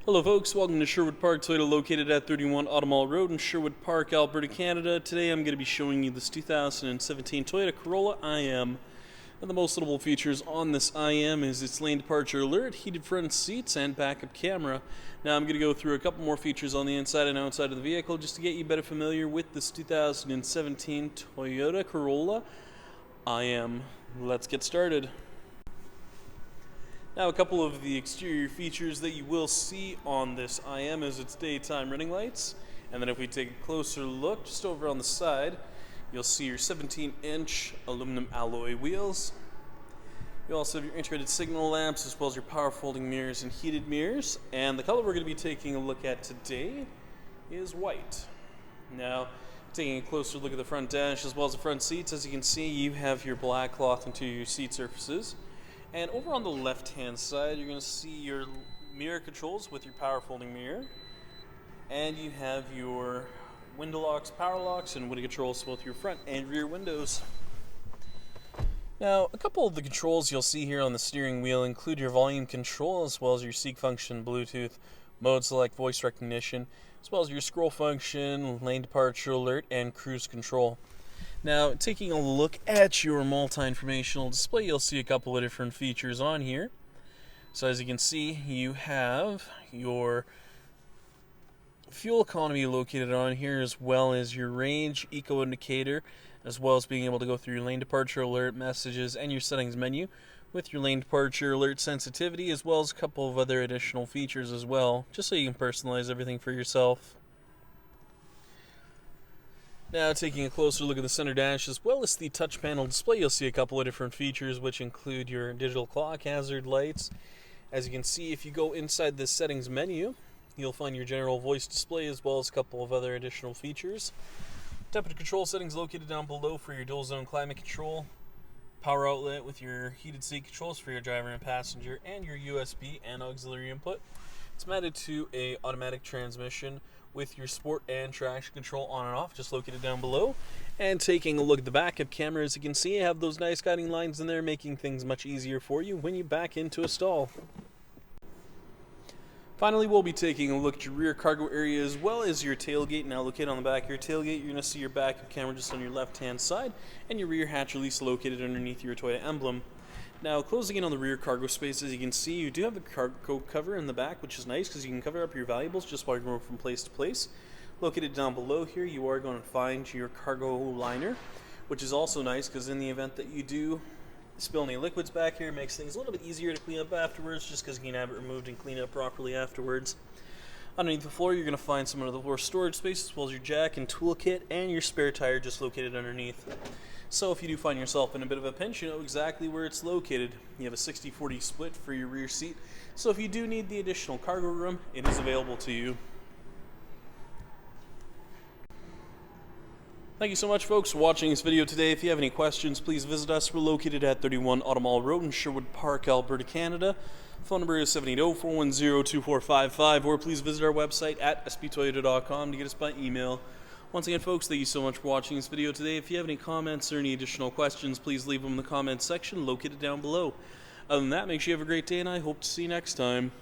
Hello folks, welcome to Sherwood Park Toyota, located at 31 Automall Road in Sherwood Park, Alberta, Canada. Today I'm going to be showing you this 2017 Toyota Corolla IM. And the most notable features on this IM is its lane departure alert, heated front seats, and backup camera. Now I'm going to go through a couple more features on the inside and outside of the vehicle just to get you better familiar with this 2017 Toyota Corolla IM. Let's get started. Now, a couple of the exterior features that you will see on this IM is its daytime running lights. And then if we take a closer look, just over on the side, you'll see your 17-inch aluminum alloy wheels. You also have your integrated signal lamps as well as your power folding mirrors and heated mirrors. And the color we're going to be taking a look at today is white. Now, taking a closer look at the front dash as well as the front seats, as you can see, you have your black cloth interior seat surfaces. And over on the left-hand side, you're going to see your mirror controls with your power folding mirror. And you have your window locks, power locks, and window controls for both your front and rear windows. Now, a couple of the controls you'll see here on the steering wheel include your volume control as well as your seek function, Bluetooth, mode select, voice recognition, as well as your scroll function, lane departure alert, and cruise control. Now, taking a look at your multi-informational display, you'll see a couple of different features on here. So as you can see, you have your fuel economy located on here, as well as your range eco indicator, as well as being able to go through your lane departure alert messages and your settings menu with your lane departure alert sensitivity, as well as a couple of other additional features as well, just so you can personalize everything for yourself. Now, taking a closer look at the center dash as well as the touch panel display, you'll see a couple of different features which include your digital clock hazard lights. As you can see, if you go inside the settings menu, you'll find your general voice display as well as a couple of other additional features. Temperature control settings located down below for your dual zone climate control. Power outlet with your heated seat controls for your driver and passenger, and your USB and auxiliary input. It's mounted to a automatic transmission with your sport and traction control on and off, just located down below. And taking a look at the backup camera, as you can see, you have those nice guiding lines in there, making things much easier for you when you back into a stall. Finally, we'll be taking a look at your rear cargo area as well as your tailgate. Now, located on the back of your tailgate, you're going to see your backup camera just on your left-hand side, and your rear hatch release located underneath your Toyota emblem. Now, closing in on the rear cargo space, as you can see, you do have the cargo cover in the back, which is nice because you can cover up your valuables just while you're going from place to place. Located down below here, you are going to find your cargo liner, which is also nice because in the event that you do spill any liquids back here, it makes things a little bit easier to clean up afterwards, just because you can have it removed and clean up properly afterwards. Underneath the floor, you're going to find some of the floor storage space, as well as your jack and toolkit, and your spare tire just located underneath. So if you do find yourself in a bit of a pinch, you know exactly where it's located. You have a 60-40 split for your rear seat, so if you do need the additional cargo room, it is available to you. Thank you so much, folks, for watching this video today. If you have any questions, please visit us. We're located at 31 Automall Road in Sherwood Park, Alberta, Canada. Phone number is 780-410-2455, or please visit our website at sptoyota.com to get us by email. Once again, folks, thank you so much for watching this video today. If you have any comments or any additional questions, please leave them in the comments section located down below. Other than that, make sure you have a great day, and I hope to see you next time.